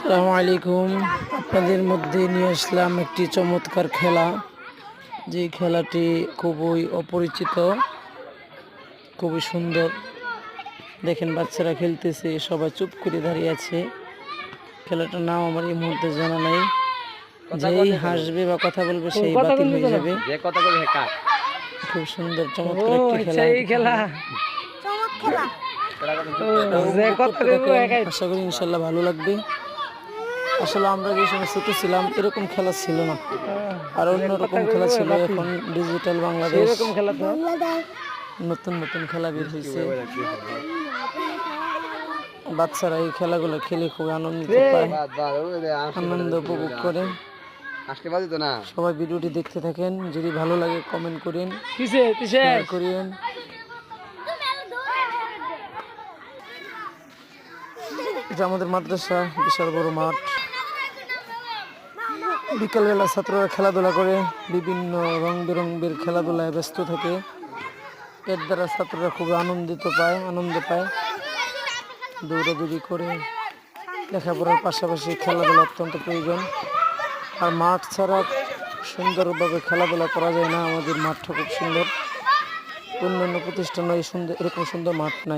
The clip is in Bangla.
আসসালামু আলাইকুম। আপনাদের মধ্যে নিয়ে আসলাম একটি চমৎকার খেলা, যে খেলাটি খুবই অপরিচিত, খুবই সুন্দর। দেখেন বাচ্চারা খেলতেছে, সবাই চুপ করে দাঁড়িয়ে আছে। খেলাটার নাম আমার এই মুহূর্তে জানা নাই। যেই হাসবে বা কথা বলবে সেই বাতিল হয়ে যাবে। খুব সুন্দর চমৎকার একটি খেলা। আশা করি ইনশাল্লাহ ভালো লাগবে। আসলে আমরা যে সময় ছোট ছিলাম এরকম খেলা ছিল না, আর অন্যরকম খেলা ছিল। এখন ডিজিটাল বাংলাদেশ, নতুন নতুন খেলা বের হয়েছে। বাচ্চারা এই খেলাগুলো খেলে খুব আনন্দিত পায়, আনন্দ উপভোগ করে। সবাই ভিডিওটি দেখতে থাকেন, যদি ভালো লাগে কমেন্ট করেন, শেয়ার করেন। এটা আমাদের মাদ্রাসা, বিশাল বড় মাঠ। বিকালবেলা ছাত্ররা খেলাধুলা করে, বিভিন্ন রং বেরঙের খেলাধুলায় ব্যস্ত থাকে। এর দ্বারা ছাত্ররা খুব আনন্দ পায়, দৌড়াদৌড়ি করে। লেখাপড়ার পাশাপাশি খেলাধুলা অত্যন্ত প্রয়োজন। আর মাঠ ছাড়া সুন্দরভাবে খেলাধুলা করা যায় না। আমাদের মাঠটা খুব সুন্দর, অন্যান্য প্রতিষ্ঠান এরকম সুন্দর মাঠ নাই।